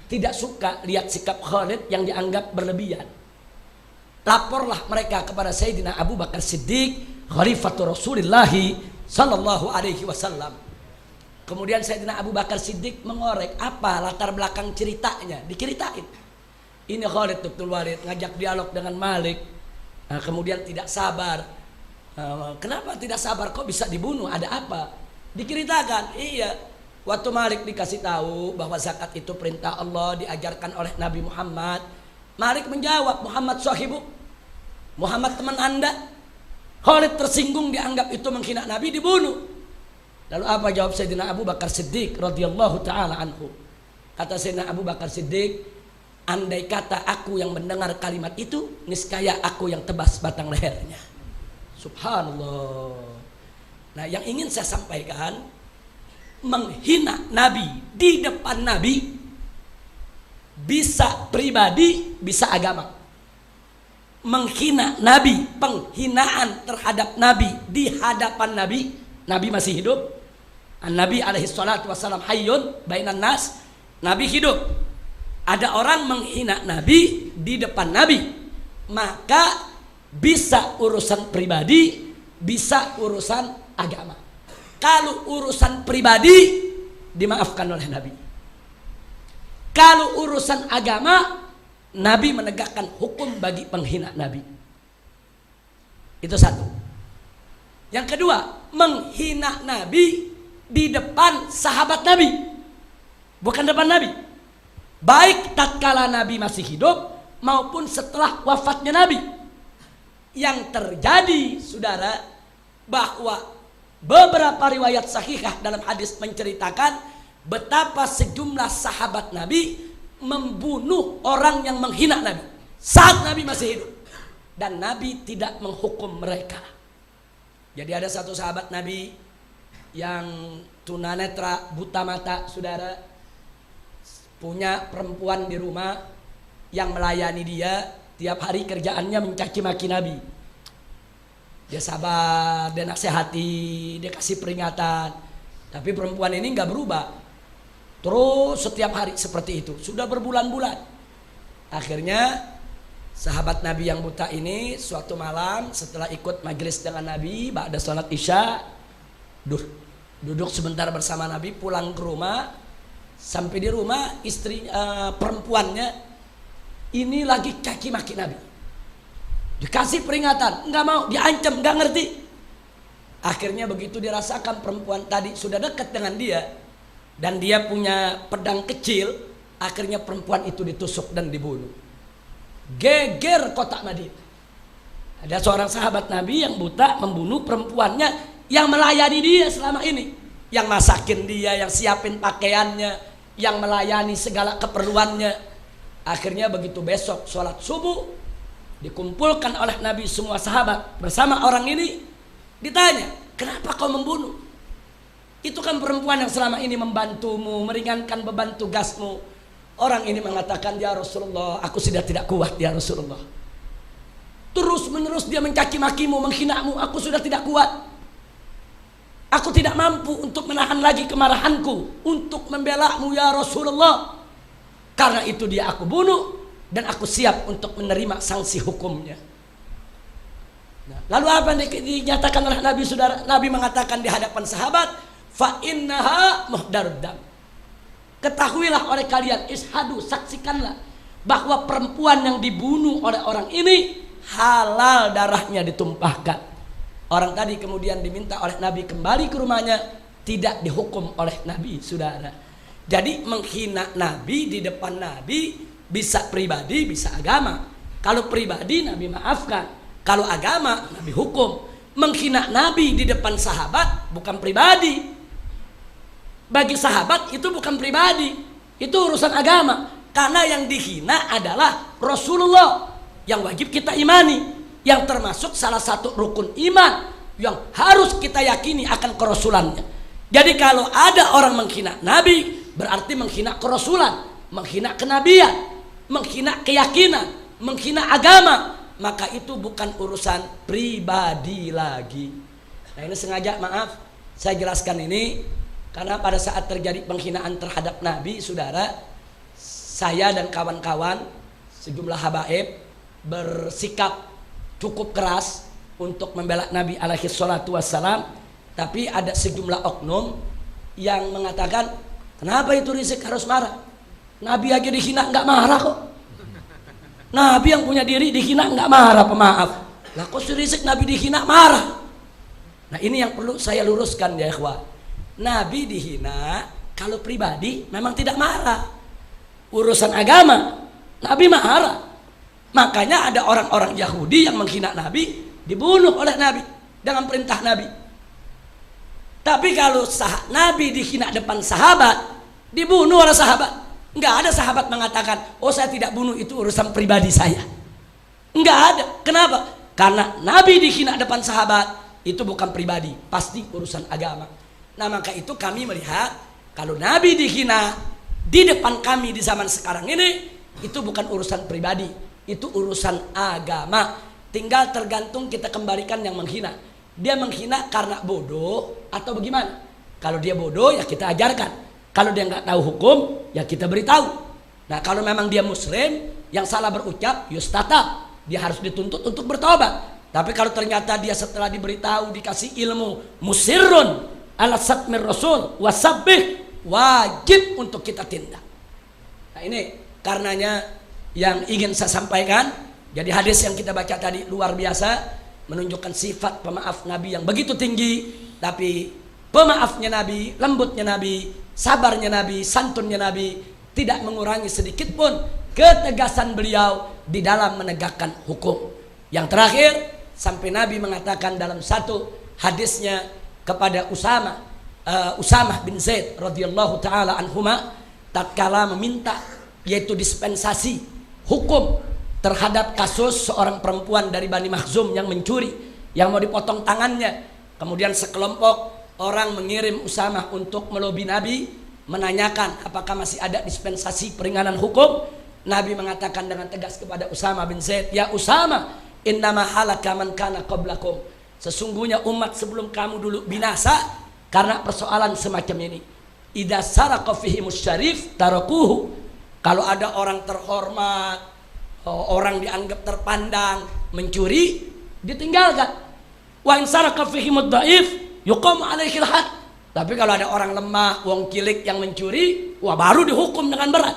tidak suka lihat sikap Khalid yang dianggap berlebihan. Laporlah mereka kepada Sayyidina Abu Bakar Siddiq, Khalifatul Rasulullah sallallahu alaihi wasallam. Kemudian Sayyidina Abu Bakar Siddiq mengorek apa latar belakang ceritanya, diceritain. Ini Khalid bin Walid ngajak dialog dengan Malik, nah, kemudian tidak sabar. Kenapa tidak sabar, kok bisa dibunuh, ada apa? Diceritakan, iya, waktu Malik dikasih tahu bahwa zakat itu perintah Allah, diajarkan oleh Nabi Muhammad. Malik menjawab, Muhammad sahibu, Muhammad teman anda. Khalid tersinggung, dianggap itu menghina Nabi, dibunuh. Lalu apa jawab Sayyidina Abu Bakar Siddiq radhiyallahu ta'ala anhu? Kata Sayyidina Abu Bakar Siddiq, andai kata aku yang mendengar kalimat itu, niscaya aku yang tebas batang lehernya. Subhanallah. Nah, yang ingin saya sampaikan, menghina Nabi di depan Nabi bisa pribadi, bisa agama. Menghina Nabi, penghinaan terhadap Nabi di hadapan Nabi, Nabi masih hidup. Nabi alaihi salatu wassalam hayyun bainan nas, Nabi hidup. Ada orang menghina Nabi di depan Nabi, maka bisa urusan pribadi, bisa urusan agama. Kalau urusan pribadi dimaafkan oleh Nabi. Kalau urusan agama, Nabi menegakkan hukum bagi penghina Nabi. Itu satu. Yang kedua, menghina Nabi di depan sahabat Nabi, bukan depan Nabi. Baik tatkala Nabi masih hidup maupun setelah wafatnya Nabi. Yang terjadi, saudara, bahwa beberapa riwayat sahihah dalam hadis menceritakan betapa sejumlah sahabat Nabi membunuh orang yang menghina Nabi saat Nabi masih hidup, dan Nabi tidak menghukum mereka. Jadi ada satu sahabat Nabi yang tunanetra, buta mata, saudara, punya perempuan di rumah yang melayani dia. Tiap hari kerjaannya mencaci maki Nabi. Dia sabar, dia nasihati, dia kasih peringatan. Tapi perempuan ini nggak berubah. Terus setiap hari seperti itu. Sudah berbulan-bulan. Akhirnya sahabat Nabi yang buta ini suatu malam setelah ikut majelis dengan Nabi, ba'da sholat isya, duduk sebentar bersama Nabi, pulang ke rumah. Sampai di rumah istri perempuannya ini lagi caci maki Nabi. Dikasih peringatan, nggak mau, diancam, nggak ngerti. Akhirnya begitu dirasakan perempuan tadi sudah dekat dengan dia dan dia punya pedang kecil, akhirnya perempuan itu ditusuk dan dibunuh. Geger kota Madinah. Ada seorang sahabat Nabi yang buta membunuh perempuannya yang melayani dia selama ini, yang masakin dia, yang siapin pakaiannya, yang melayani segala keperluannya. Akhirnya begitu besok sholat subuh, dikumpulkan oleh Nabi semua sahabat bersama orang ini, ditanya, kenapa kau membunuh? Itu kan perempuan yang selama ini membantumu, meringankan beban tugasmu. Orang ini mengatakan, ya Rasulullah, aku sudah tidak kuat ya Rasulullah. Terus menerus dia mencaci makimu, menghinamu, aku sudah tidak kuat. Aku tidak mampu untuk menahan lagi kemarahanku untuk membelamu ya Rasulullah. Karena itu dia aku bunuh dan aku siap untuk menerima sanksi hukumnya. Nah, lalu apa yang dinyatakan oleh Nabi, saudara? Nabi mengatakan di hadapan sahabat, fa innaha muhdarud dam. Ketahuilah oleh kalian, ishadu, saksikanlah bahwa perempuan yang dibunuh oleh orang ini halal darahnya ditumpahkan. Orang tadi kemudian diminta oleh Nabi kembali ke rumahnya, tidak dihukum oleh Nabi, saudara. Jadi menghina Nabi di depan Nabi bisa pribadi, bisa agama. Kalau pribadi Nabi maafkan, kalau agama Nabi hukum. Menghina Nabi di depan sahabat bukan pribadi. Bagi sahabat itu bukan pribadi, itu urusan agama. Karena yang dihina adalah Rasulullah yang wajib kita imani, yang termasuk salah satu rukun iman yang harus kita yakini akan kerasulannya. Jadi kalau ada orang menghina Nabi, berarti menghina kerasulan. menghina kenabian, menghina keyakinan, menghina agama, maka itu bukan urusan pribadi lagi. Nah ini sengaja maaf saya jelaskan ini karena pada saat terjadi penghinaan terhadap Nabi, saudara, saya dan kawan-kawan sejumlah habaib bersikap cukup keras untuk membela Nabi alaihi salatu wassalam. Tapi ada sejumlah oknum yang mengatakan, kenapa itu Rizik harus marah? Nabi aja dihina nggak marah kok. Nabi yang punya diri dihina nggak marah, pemaaf. Lah kok si Rizik Nabi dihina marah? Nah ini yang perlu saya luruskan ya ikhwah. Nabi dihina kalau pribadi memang tidak marah. Urusan agama Nabi marah. Makanya ada orang-orang Yahudi yang menghina Nabi dibunuh oleh Nabi dengan perintah Nabi. Tapi kalau Nabi dihina depan sahabat dibunuh oleh sahabat. Nggak ada sahabat mengatakan, oh saya tidak bunuh, itu urusan pribadi saya. Nggak ada. Kenapa? Karena Nabi dihina depan sahabat itu bukan pribadi, pasti urusan agama. Nah maka itu kami melihat kalau Nabi dihina di depan kami di zaman sekarang ini, itu bukan urusan pribadi, itu urusan agama. Tinggal tergantung kita kembalikan yang menghina. Dia menghina karena bodoh atau bagaimana? Kalau dia bodoh ya kita ajarkan. Kalau dia nggak tahu hukum, ya kita beritahu. Nah kalau memang dia muslim, yang salah berucap, yustata, dia harus dituntut untuk bertobat. Tapi kalau ternyata dia setelah diberitahu, dikasih ilmu, musirrun ala satmir rasul wasabbih, wajib untuk kita tindak. Nah ini karenanya yang ingin saya sampaikan. Jadi hadis yang kita baca tadi luar biasa, menunjukkan sifat pemaaf Nabi yang begitu tinggi. Tapi pemaafnya Nabi, lembutnya Nabi, sabarnya Nabi, santunnya Nabi tidak mengurangi sedikit pun ketegasan beliau di dalam menegakkan hukum. Yang terakhir, sampai Nabi mengatakan dalam satu hadisnya kepada Usamah bin Zaid radhiyallahu taala anhuma, tatkala meminta yaitu dispensasi hukum terhadap kasus seorang perempuan dari Bani Makhzum yang mencuri, yang mau dipotong tangannya. Kemudian sekelompok orang mengirim Usamah untuk melobi Nabi, menanyakan apakah masih ada dispensasi peringanan hukum. Nabi mengatakan dengan tegas kepada Usamah bin Zaid, ya Usamah, innama halaka man kana qablakum. Sesungguhnya umat sebelum kamu dulu binasa karena persoalan semacam ini. Idza saraqa fihimus syarif tarakuhu. Kalau ada orang terhormat, orang dianggap terpandang mencuri, ditinggalkan. Wa in saraqa fihimud dhaif yuqam alaihil had. Tapi kalau ada orang lemah, wong cilik yang mencuri, wah baru dihukum dengan berat,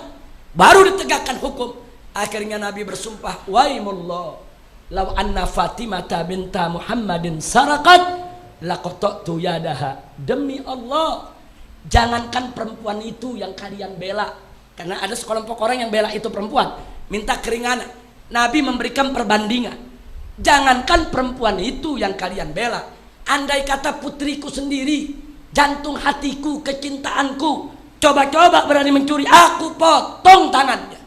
baru ditegakkan hukum. Akhirnya Nabi bersumpah, waimullah, law anna Fatimah binta Muhammadin saraqat laqata'tu yadaha. Demi Allah, jangankan perempuan itu yang kalian bela, karena ada sekelompok orang yang bela itu perempuan, minta keringanan. Nabi memberikan perbandingan, jangankan perempuan itu yang kalian bela, andai kata putriku sendiri, jantung hatiku, kecintaanku, coba-coba berani mencuri, aku potong tangannya.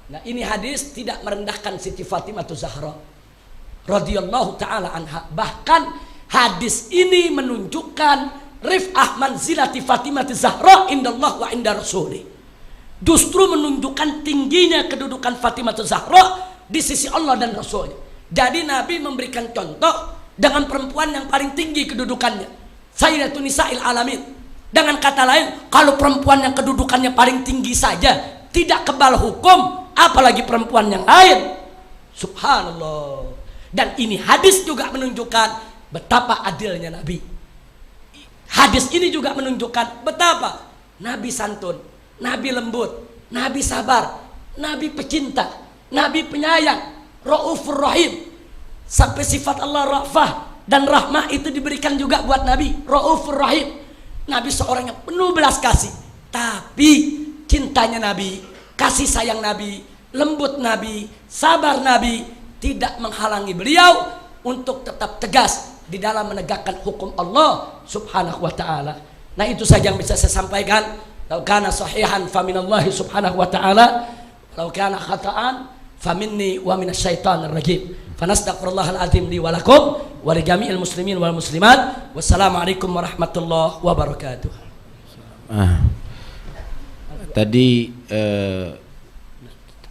Nah ini hadis tidak merendahkan Siti Fatimah Zahra radhiyallahu taala anha. Bahkan hadis ini menunjukkan rif'ah manzilati Fatimah Zahra indallah wa inda rasulih. Justru menunjukkan tingginya kedudukan Fatimah Zahra di sisi Allah dan Rasulnya. Jadi Nabi memberikan contoh dengan perempuan yang paling tinggi kedudukannya, Sayyidatun Nisa'il Alamin. Dengan kata lain, kalau perempuan yang kedudukannya paling tinggi saja tidak kebal hukum, apalagi perempuan yang lain. Subhanallah. Dan ini hadis juga menunjukkan betapa adilnya Nabi. Hadis ini juga menunjukkan betapa Nabi santun, Nabi lembut, Nabi sabar, Nabi pecinta, Nabi penyayang, Raufur Rahim. Sampai sifat Allah Ra'fah dan rahmah itu diberikan juga buat Nabi, Raufur Rahim. Nabi seorang yang penuh belas kasih, tapi cintanya Nabi, kasih sayang Nabi, lembut Nabi, sabar Nabi tidak menghalangi beliau untuk tetap tegas di dalam menegakkan hukum Allah subhanahu wa ta'ala. Nah itu saja yang bisa saya sampaikan. Lau kana sahihan faminallahi subhanahu wa ta'ala, lau kana khata'an faminni wa minasyaitanir rajim. Fanastaghfirullahal azim li wa lakum wa li jami'il muslimin wal muslimat. Wassalamualaikum warahmatullahi wabarakatuh. tadi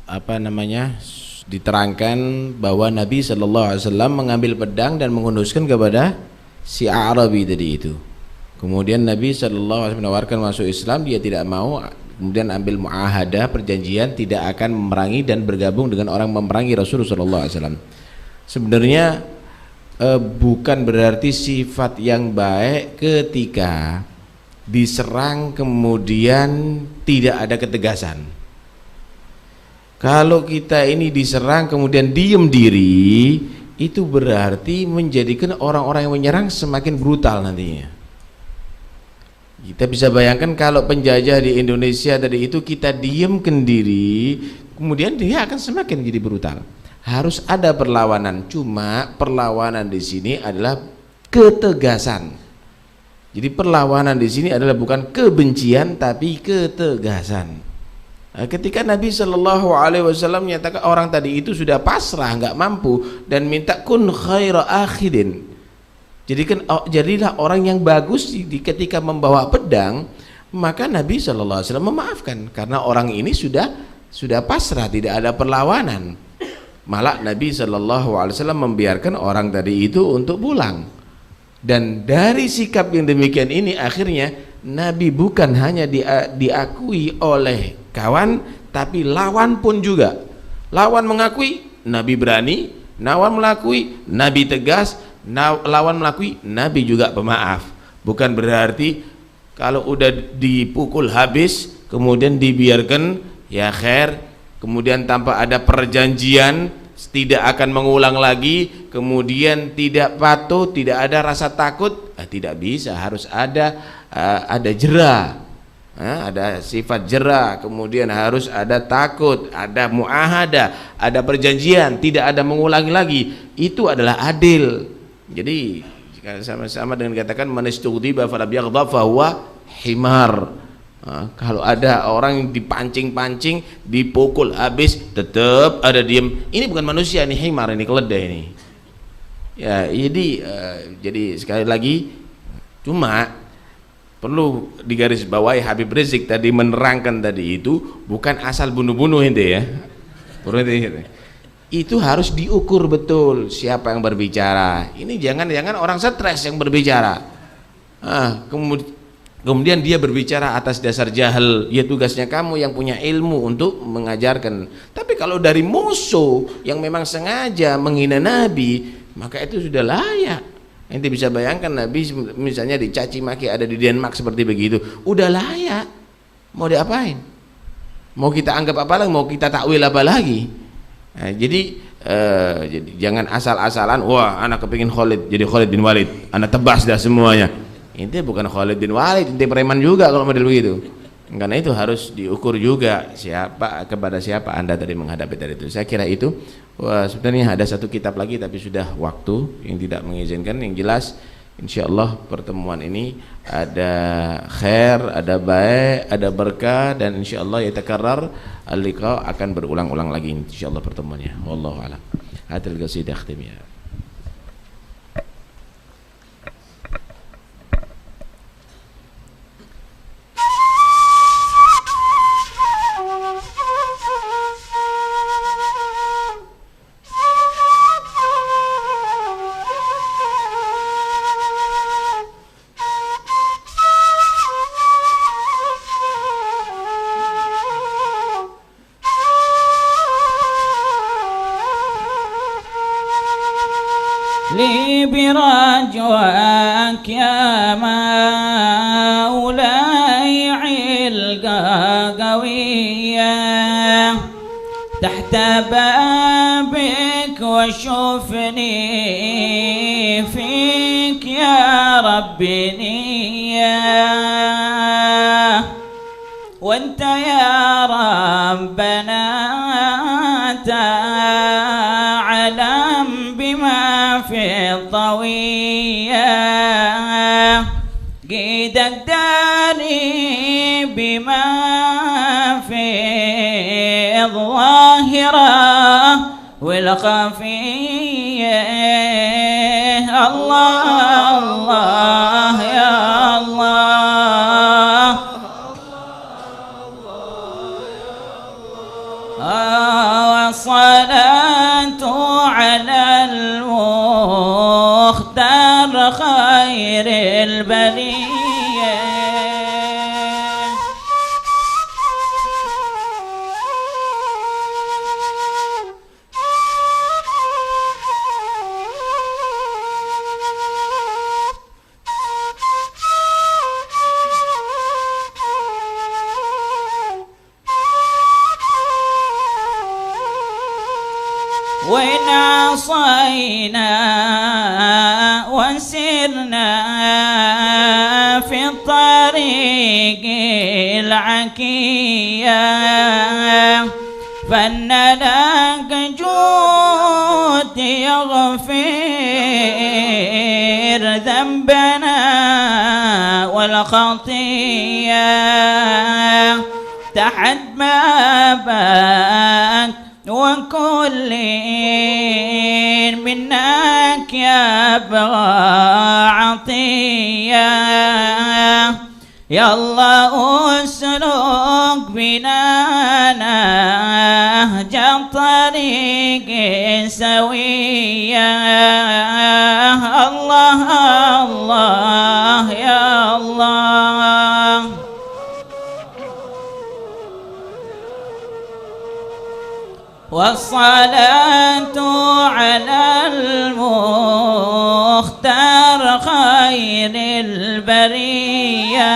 apa namanya, diterangkan bahwa Nabi Shallallahu Alaihi Wasallam mengambil pedang dan menghunuskan kepada si Arabi tadi itu. Kemudian Nabi Shallallahu Alaihi Wasallam menawarkan masuk Islam, dia tidak mau. Kemudian ambil muahadah, perjanjian tidak akan memerangi dan bergabung dengan orang memerangi Rasulullah Shallallahu Alaihi Wasallam. Sebenarnya bukan berarti sifat yang baik ketika diserang kemudian tidak ada ketegasan. Kalau kita ini diserang kemudian diem diri, itu berarti menjadikan orang-orang yang menyerang semakin brutal nantinya. Kita bisa bayangkan kalau penjajah di Indonesia tadi itu kita diemkan diri, kemudian dia akan semakin jadi brutal. Harus ada perlawanan, cuma perlawanan di sini adalah ketegasan. Jadi perlawanan di sini adalah bukan kebencian tapi ketegasan. Ketika Nabi Shallallahu Alaihi Wasallam menyatakan orang tadi itu sudah pasrah, nggak mampu, dan minta kun khaira akhidin, jadilah orang yang bagus ketika membawa pedang, maka Nabi Shallallahu Alaihi Wasallam memaafkan karena orang ini sudah pasrah, tidak ada perlawanan. Malah Nabi Shallallahu Alaihi Wasallam membiarkan orang tadi itu untuk pulang. Dan dari sikap yang demikian ini akhirnya Nabi bukan hanya diakui oleh kawan, tapi lawan pun juga. Lawan mengakui, Nabi berani. Lawan mengakui, Nabi tegas. Lawan mengakui, Nabi juga pemaaf. Bukan berarti kalau udah dipukul habis kemudian dibiarkan ya khair, kemudian tanpa ada perjanjian, tidak akan mengulang lagi, kemudian tidak patuh, tidak ada rasa takut, tidak bisa. Harus ada jera, ada sifat jera, kemudian harus ada takut, ada muahadah, ada perjanjian, tidak ada mengulangi lagi. Itu adalah adil. Jadi sama-sama dengan katakan man istughdiba falam yaghdab fa huwa himar. Kalau ada orang yang dipancing-pancing, dipukul habis, tetap ada diem. Ini bukan manusia, ini himar, ini keledai ini. Ya, jadi sekali lagi, cuma perlu digarisbawahi Habib Rizik tadi menerangkan tadi itu bukan asal bunuh-bunuh ente ya. Itu harus diukur betul siapa yang berbicara. Ini jangan orang stres yang berbicara. Kemudian dia berbicara atas dasar jahil. Ya tugasnya kamu yang punya ilmu untuk mengajarkan. Tapi kalau dari musuh yang memang sengaja menghina Nabi, maka itu sudah layak. Ente bisa bayangkan Nabi misalnya dicaci maki ada di Denmark seperti begitu, udah layak. Mau diapain? Mau kita anggap apa lagi? Mau kita takwil apa lagi? Nah, jadi jangan asal-asalan. Wah, anak kepingin Khalid jadi Khalid bin Walid, anak tebas dah semuanya. Ini bukan Khalid bin Walid, ini preman juga kalau model begitu. Karena itu harus diukur juga kepada siapa Anda tadi menghadapi tadi itu. Saya kira itu. Sebenarnya ada satu kitab lagi tapi sudah waktu yang tidak mengizinkan. Yang jelas insyaallah pertemuan ini ada khair, ada baik, ada berkah, dan insyaallah yatakarrar al-liqa, akan berulang-ulang lagi insyaallah pertemuannya. Wallahu a'lam. Hadal qasidah khtimiyah. لي برجواك يا مولاي علقة قوية تحت بابك وشوفني فيك يا ربي نية وانت يا ربنا تعلم بما في الطوية قيدك داري بما في الظاهرة والخفية الله الله يا الله والصلاة على المختار خير البرية. وإن عصينا وسرنا في الطريق العكية فإن لك جود يغفر ذنبنا والخطية تحت بابك وكل منك يبغى عطية. يا الله اسلك بنا نهج الطريق سوية. الله الله يا الله. والصلاة على المختار خير البرية.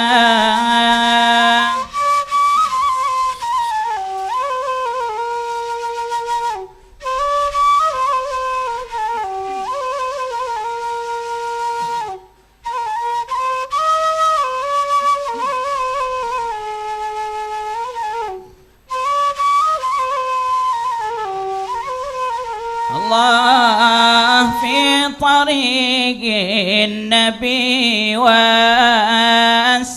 الله في طريق النبي والسادة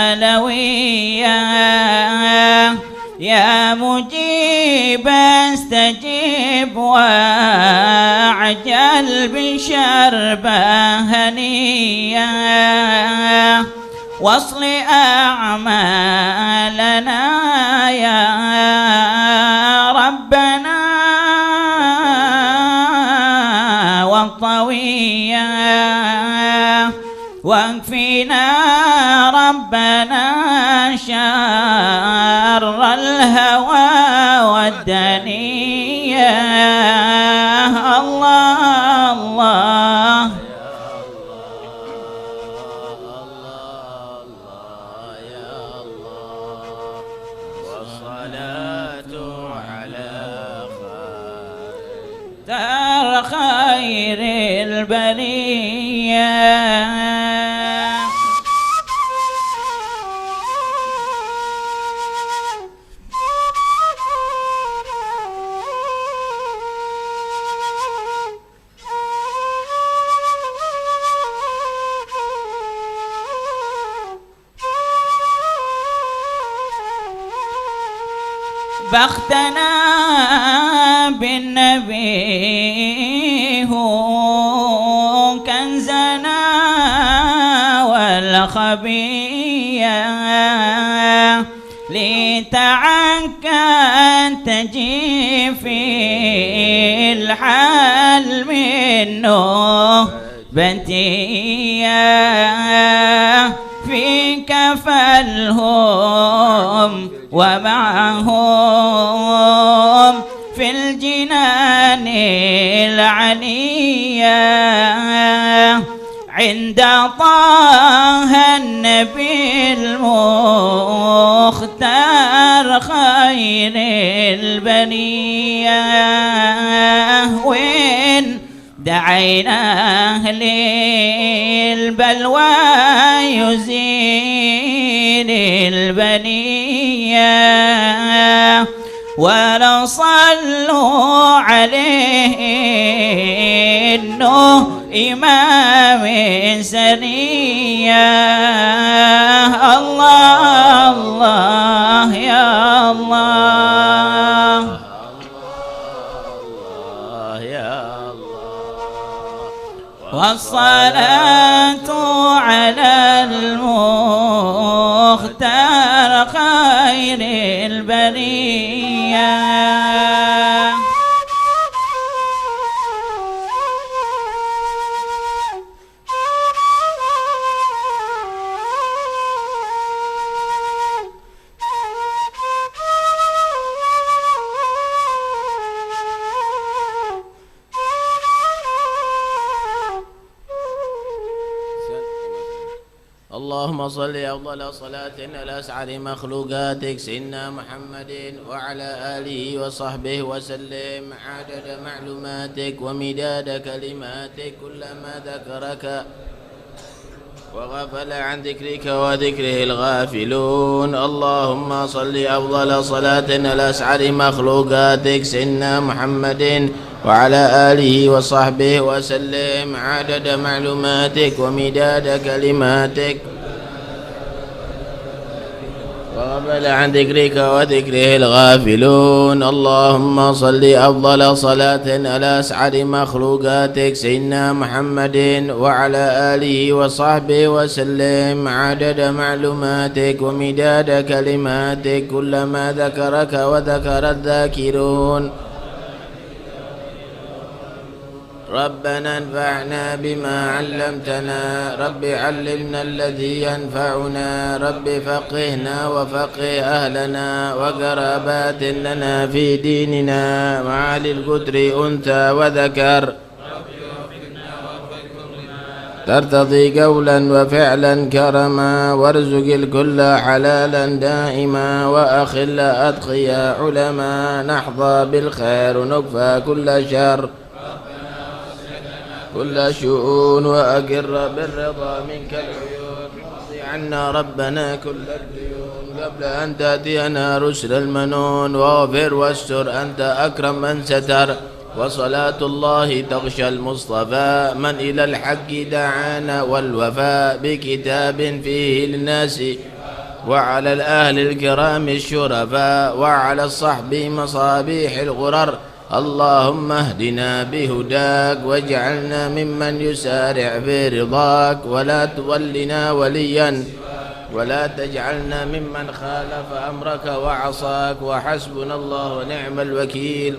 العلوية يا مجيب استجب وعجل بشربة هنية واصل أعمالنا يا ربنا والطوية واكفنا ربنا شر الهوى والدنيا. الله الله دار خير البرية. بختنا بالنبي هو كنزنا والخبية لتعكى تجي في الحال منه بنتية فيك فالهم ومعهم في الجنان العلية عند طه النبي المختار خير البرية وين دعيناه للبلوى يزيل البنية ولا صلوا عليه إنه إمام سرية. الله الله يا الله والصلاة على المختار خير البرية. اللهم صل أفضل صلاة على أسعد مخلوقاتك سيدنا محمد وعلى آله وصحبه وسلم عدد معلوماتك ومداد كلماتك كلما ذكرك وغفل عن ذكرك وذكره الغافلون. اللهم صل أفضل صلاة على أسعد مخلوقاتك سيدنا محمد وعلى آله وصحبه وسلم عدد معلوماتك ومداد كلماتك وغفل عن ذكرك وذكره الغافلون. اللهم صل أفضل صلاة على أسعد مخلوقاتك سيدنا محمد وعلى آله وصحبه وسلم عدد معلوماتك ومداد كلماتك كلما ذكرك وذكر الذاكرون. ربنا انفعنا بما علمتنا، رب علمنا الذي ينفعنا، رب فقهنا وفقه أهلنا وقرابات لنا في ديننا مع القدر أنثى وذكر ترتضي قولا وفعلا كرما، وارزق الكل حلالا دائما وأخل أتقيا علما، نحظى بالخير ونكفى كل شر كل شؤون، وأقر بالرضا منك العيون، واقض عنا ربنا كل الديون قبل أن تأتينا رسل المنون، واغفر واستر أنت أكرم من ستر، وصلاة الله تغشى المصطفى من إلى الحق دعانا والوفاء بكتاب فيه للناس، وعلى الأهل الكرام الشرفاء، وعلى الصحب مصابيح الغرر. اللهم اهدنا بهداك واجعلنا ممن يسارع في رضاك، ولا تولنا وليا ولا تجعلنا ممن خالف أمرك وعصاك، وحسبنا الله ونعم الوكيل.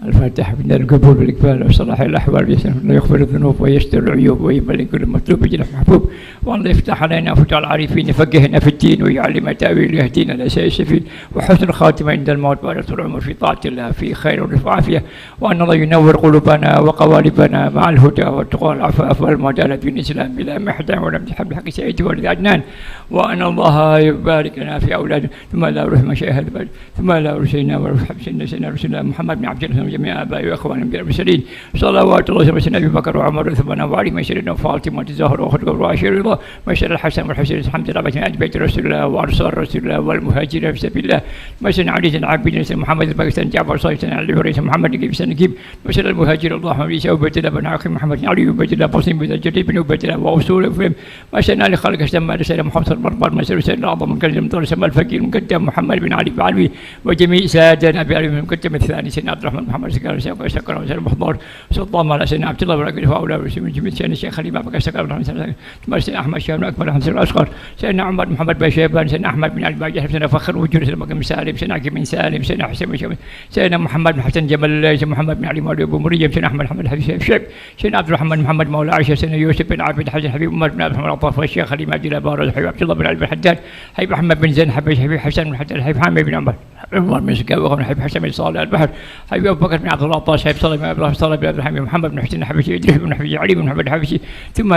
الفاتحة. من القبول والإقبال وصلاح الأحوال، يغفر الذنوب ويستر العيوب ويبلغ كل مطلوب بجنح محبوب، والله يفتح علينا فتح العارفين، يفقهنا في الدين ويعلم تأويل، يهدينا لأساء السفين، وحسن الخاتمة عند الموت بعد طول العمر في طاعة الله في خير ورفع عافية، وأن الله ينور قلوبنا وقوالبنا مع الهدى والتقوى والعفاف والمعدلة في الإسلام بلا محدة ولا امتحان بحق سيدي ولد عدنان، وأن الله يبارك لنا في أولادنا، ثم لا روح مشاهد، ثم لا رسلنا وروح سيدنا رسول الله محمد بن عبد الله جميع آبائي وإخواني من المرسلين، صلوات الله وسلم أبي بكر وعمر وعثمان وعلي وسيدنا وفاطمة وزهر وأخت وعشير الله وسيد الحسن والحسين الحمد لله بين بيت رسول الله وأنصار رسول الله والمهاجرين في سبيل الله، وسيدنا علي بن عبد الله محمد الباكستان جعفر صالح سيدنا علي ورئيس محمد بن نجيب، وسيدنا المهاجر اللهم عيسى وبيت الله بن عاقل محمد علي وبيت الله بصيم بن جرير بن وبيت الله وأصول فهم، وسيدنا علي خالق سيدنا سيدنا محمد صلى الله عليه وسلم سيدنا أعظم من كلمة مطر سما الفقير المقدم محمد بن علي بعلوي، وجميع سادنا أبي علي المقدم الثاني سيدنا عبد الرحمن محمد سكر شكرا وسلم محضور سلطان على سيدنا عبد الله بن فاولى ورسول جميع سيدنا الشيخ خليفه بن سكر سيدنا احمد شام اكبر حمد الاصغر سيدنا عمر محمد بن شيبان سيدنا احمد بن علي بن سيدنا فخر وجود سيدنا بن سالم سيدنا عقيل بن سالم سيدنا حسين بن شيبان سيدنا محمد بن حسن جمال سيدنا محمد بن علي مولى ابو مريم سيدنا احمد محمد حبيب شيب سيدنا عبد الرحمن محمد مولى عائشه سيدنا يوسف بن عبد الحسن حبيب عمر بن عبد الرحمن الطاف والشيخ خليل عبد الله بارز حبيب عبد الله بن علي بن حداد حبيب احمد بن زين حبيب حسن بن حداد حبيب حامد بن عمر عمر بن سكاوي حبيب حسن بن صالح البحر حبيب ابو بكر بن عبد الله الطاش حبيب صالح بن ابراهيم صالح بن عبد الحميد محمد بن حسين حبيبي ادريس بن حبيبي علي بن محمد حبيبي ثم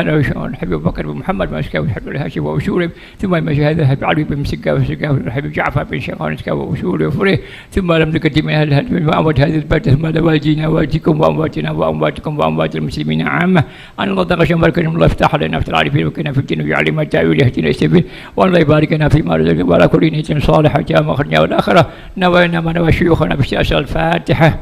حبيب ابو بكر بن محمد بن سكاوي حبيب الهاشم وشورب ثم المشاهد حبيب علي بن سكاوي حبيب جعفر بن شيخان سكاوي وشورب وفريه ثم لم نقدم اهل واموات هذه البلده ثم لوالدينا والديكم وامواتنا وامواتكم واموات المسلمين عامه ان الله تغشى بركه الله يفتح لنا في العارفين وكنا في الدين ويعلم التاويل يهدينا السبيل وان الله يبارك لنا فيما رزقنا وعلى كل نيه صالحه جامعه الدنيا والاخره نوينا ما نوى شيوخنا بشاشه الفاتحه.